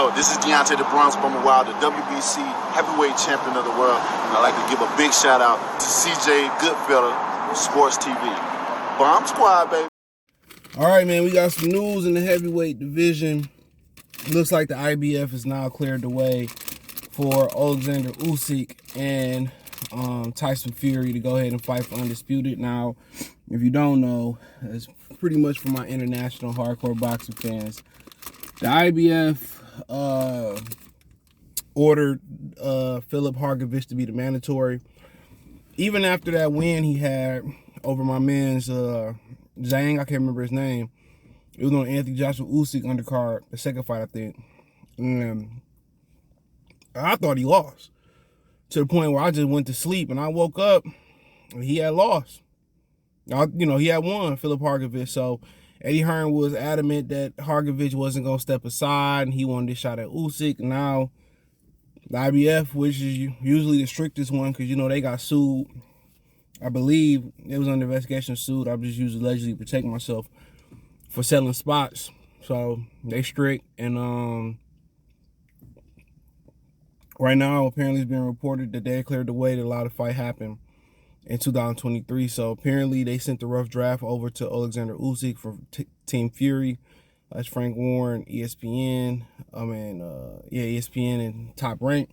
Yo, this is Deontay the Bronx Bummer Wild, the WBC heavyweight champion of the world. And I'd like to give a big shout out to CJ Goodfellow, Sports TV. Bomb Squad, baby. All right, man, we got some news in the heavyweight division. Looks like the IBF has now cleared the way for Oleksandr Usyk and Tyson Fury to go ahead and fight for Undisputed. Now, if you don't know, it's pretty much for my international hardcore boxing fans. The IBF ordered Filip Hrgović to be the mandatory. Even after that win he had over my man's Zhang, I can't remember his name. It was on Anthony Joshua Usyk undercard, the second fight, I think. And I thought he lost. To the point where I just went to sleep and I woke up and he had lost. He had won, Filip Hrgović. So Eddie Hearn was adamant that Hrgović wasn't going to step aside and he wanted a shot at Usyk. Now, the IBF, which is usually the strictest one because, they got sued. I believe it was under investigation sued. I just used allegedly to protect myself for selling spots. So they strict. And right now, apparently it's been reported that they cleared the way to allow the fight happen in 2023. So apparently they sent the rough draft over to Oleksandr Usyk for Team Fury. That's Frank Warren, ESPN. ESPN and Top Rank.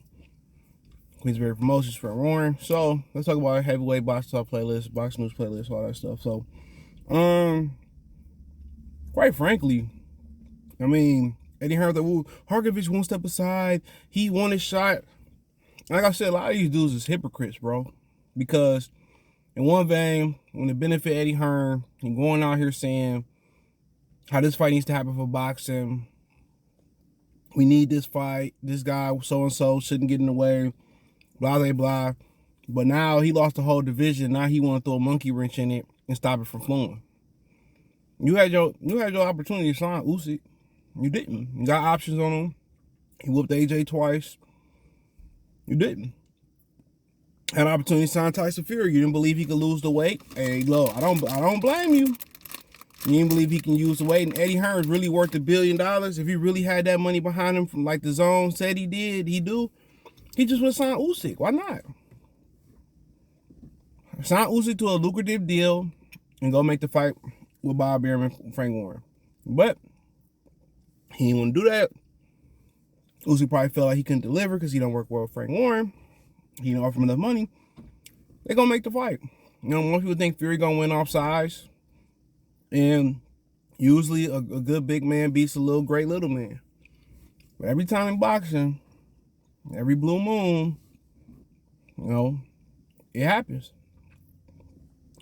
Queensberry Promotions, Frank Warren. So let's talk about our heavyweight box talk playlist, box news playlist, all that stuff. So, quite frankly, Eddie Hearn thought, Hrgović won't step aside. He won his shot. Like I said, a lot of these dudes is hypocrites, bro. Because in one vein, when it benefit Eddie Hearn, and going out here saying how this fight needs to happen for boxing, we need this fight, this guy so-and-so shouldn't get in the way, blah, blah, blah. But now he lost the whole division. Now he want to throw a monkey wrench in it and stop it from flowing. You had your opportunity to sign Usyk. You didn't. You got options on him. He whooped AJ twice. You didn't. Had an opportunity to sign Tyson Fury. You didn't believe he could lose the weight. Hey, look, I don't blame you. You didn't believe he can use the weight. And Eddie Hearn's really worth $1 billion. If he really had that money behind him from like the zone said he just would sign Usyk. Why not? Sign Usyk to a lucrative deal and go make the fight with Bob Arum and Frank Warren. But he didn't want to do that. Usyk probably felt like he couldn't deliver because he don't work well with Frank Warren. He didn't offer him enough money. They're going to make the fight. Most people think Fury going to win off size. And usually a good big man beats a great little man. But every time in boxing, every blue moon, it happens.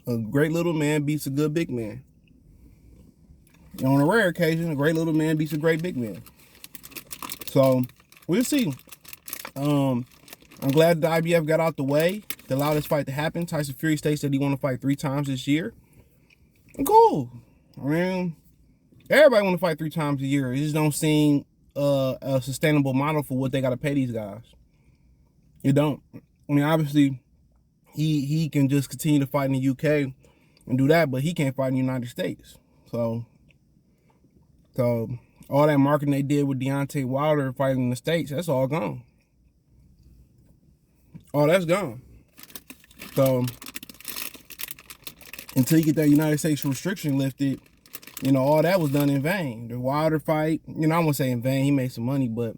A great little man beats a good big man. And on a rare occasion, a great little man beats a great big man. So, we'll see. I'm glad the IBF got out the way to allow this fight to happen. Tyson Fury states that he want to fight 3 times this year. Cool. Everybody want to fight 3 times a year. It just don't seem a sustainable model for what they got to pay these guys. It don't. Obviously, he can just continue to fight in the UK and do that, but he can't fight in the United States. So all that marketing they did with Deontay Wilder fighting in the States, that's all gone. Oh, that's gone. So until you get that United States restriction lifted, all that was done in vain. The Wilder fight, I won't say in vain, he made some money, but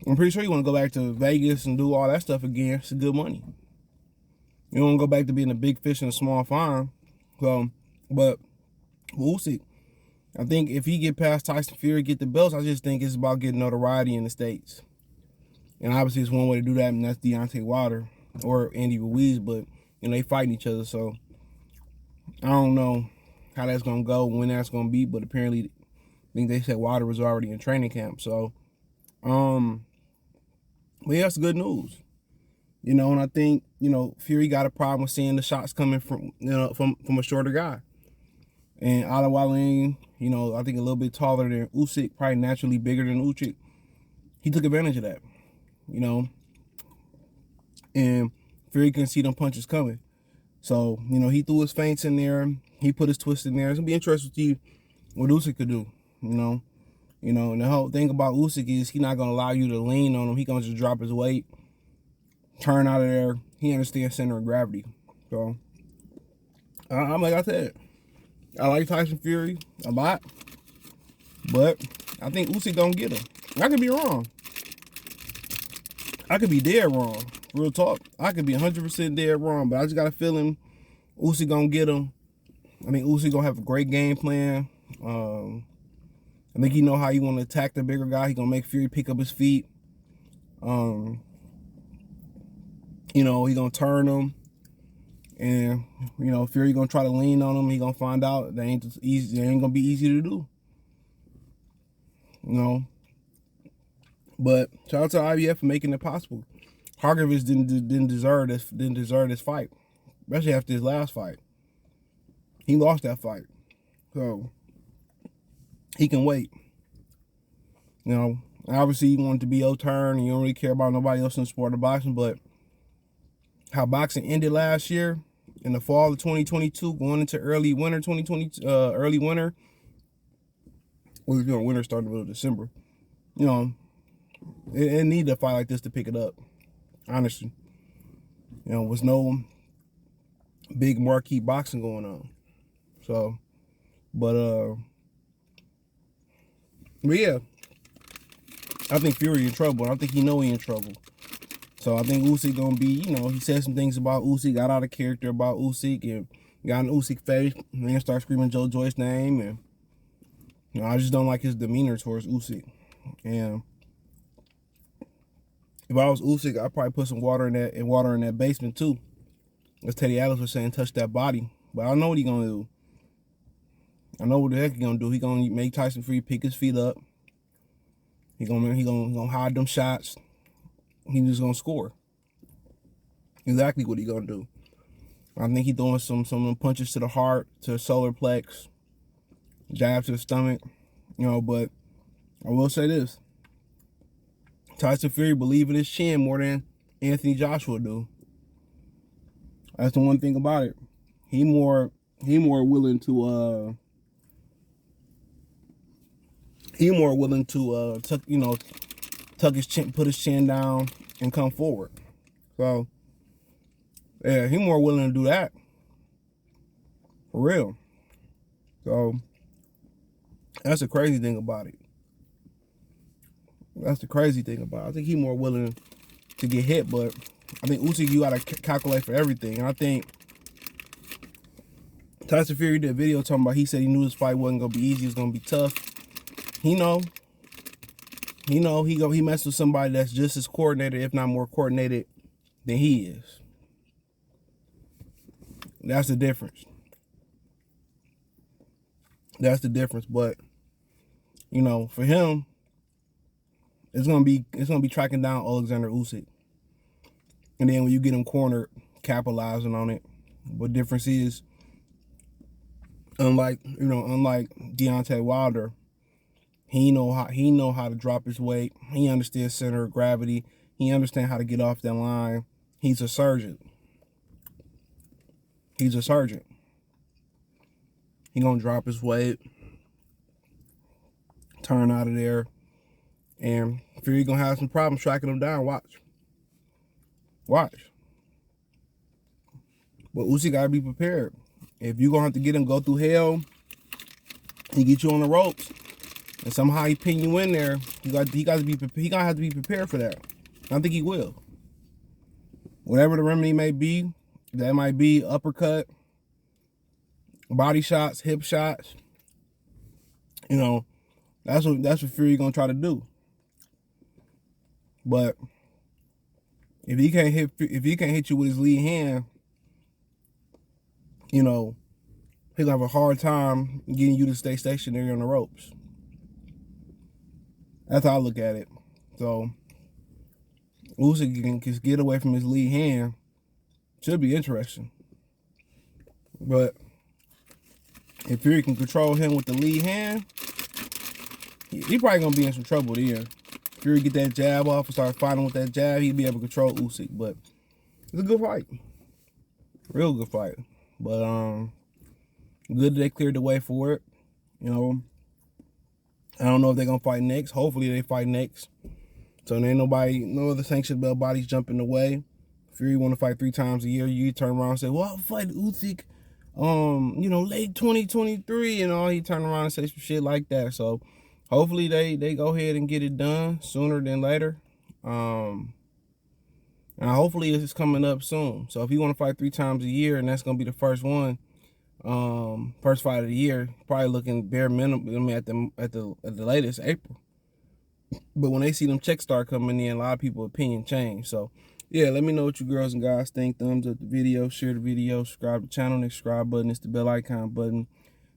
I'm pretty sure you want to go back to Vegas and do all that stuff again. It's good money. You don't want to go back to being a big fish in a small farm. So, but we'll see. I think if he get past Tyson Fury, get the belts, I just think it's about getting notoriety in the States. And obviously it's one way to do that, and that's Deontay Wilder or Andy Ruiz, but they fighting each other, so I don't know how that's gonna go, when that's gonna be, but apparently I think they said Wilder was already in training camp. So but yeah, that's good news. And I think, Fury got a problem with seeing the shots coming from a shorter guy. And Alawalin, I think a little bit taller than Usyk, probably naturally bigger than Usyk. He took advantage of that, And Fury couldn't see them punches coming. So, he threw his feints in there. He put his twist in there. It's going to be interesting to see what Usyk could do, You know, and the whole thing about Usyk is he not gonna allow you to lean on him. He gonna just drop his weight, turn out of there. He understands center of gravity. So I'm like I said, I like Tyson Fury a lot, but I think Usyk gonna get him. I could be wrong. I could be dead wrong. Real talk. I could be 100% dead wrong, but I just got a feeling Usyk gonna get him. I think Usyk gonna have a great game plan. I think he know how he want to attack the bigger guy. He gonna make Fury pick up his feet. You know, he gonna turn him, and you know Fury gonna try to lean on him. He gonna find out that ain't easy. It ain't gonna be easy to do. You know, but shout out to IBF for making it possible. Hargreaves didn't deserve this fight, especially after his last fight. He lost that fight, so he can wait. You know, obviously you want it to be your turn, and you don't really care about nobody else in the sport of boxing. But how boxing ended last year in the fall of 2022, going into early winter 2020, early winter. Well, you know, winter started in the middle of December. You know, it needed a fight like this to pick it up. Honestly, you know, was no big marquee boxing going on. So, but yeah, I think Fury in trouble. I think he know he in trouble. So I think Usyk gonna be, you know, he said some things about Usyk, got out of character about Usyk, and got in Usyk face, and then start screaming Joe Joyce's name, and you know, I just don't like his demeanor towards Usyk. And if I was Usyk, I'd probably put some water in that basement too. As Teddy Atlas was saying, touch that body. But I know what he gonna do. I know what the heck he gonna do. He gonna make Tyson Fury pick his feet up. He gonna hide them shots. He just gonna score. Exactly what he gonna do. I think he throwing some punches to the heart, to the solar plex, jab to the stomach. You know, but I will say this: Tyson Fury believe in his chin more than Anthony Joshua do. That's the one thing about it. He more willing to tuck his chin, put his chin down, and come forward. So yeah, he more willing to do that. For real. So that's the crazy thing about it. That's the crazy thing about it. I think he more willing to get hit, but I think Usyk, you gotta calculate for everything. And I think Tyson Fury did a video talking about, he said he knew this fight wasn't gonna be easy, it was gonna be tough. He messed with somebody that's just as coordinated, if not more coordinated, than he is. That's the difference. That's the difference. But you know, for him, it's gonna be tracking down Oleksandr Usyk. And then when you get him cornered, capitalizing on it. But difference is, unlike Deontay Wilder, he know how to drop his weight. He understands center of gravity. He understands how to get off that line. He's a surgeon. He gonna drop his weight, turn out of there, and Fury gonna have some problems tracking him down. Watch. But Usyk gotta be prepared. If you gonna have to get him go through hell, he get you on the ropes, and somehow he pin you in there, he gonna have to be prepared for that. I think he will. Whatever the remedy may be, that might be uppercut, body shots, hip shots. You know, that's what Fury gonna try to do. But if he can't hit you with his lead hand, you know, he'll have a hard time getting you to stay stationary on the ropes. That's how I look at it. So Usyk can just get away from his lead hand. Should be interesting. But if Fury can control him with the lead hand, he probably gonna be in some trouble there. Fury get that jab off and start fighting with that jab, he'd be able to control Usyk. But it's a good fight. Real good fight. But good that they cleared the way for it. You know, I don't know if they're going to fight next. Hopefully they fight next. So there ain't no other sanctioned belt bodies jumping the way. Fury want to fight 3 times a year. You turn around and say, well, I'll fight Usyk, late 2023 and all. He turn around and say some shit like that. So hopefully they go ahead and get it done sooner than later. And hopefully it's coming up soon. So if you want to fight 3 times a year and that's going to be the first one, first fight of the year, probably looking bare minimum. I mean, at the latest April. But when they see them checks start coming in, a lot of people's opinion change. So yeah, let me know what you girls and guys think. Thumbs up the video, share the video, subscribe to the channel. Next subscribe button is the bell icon button.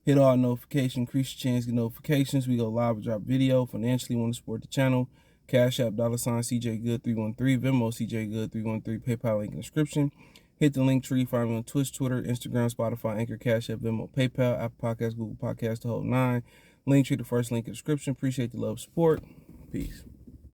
Hit all notifications, increase your chance to get notifications. We go live and drop video. Financially, want to support the channel. Cash App, $CJ Good 313, Venmo CJ Good 313, PayPal link in the description. Hit the link tree, find me on Twitch, Twitter, Instagram, Spotify, Anchor, Cash App, Venmo, PayPal, Apple Podcasts, Google Podcasts, the whole 9. Link tree, the first link in the description. Appreciate the love, support. Peace.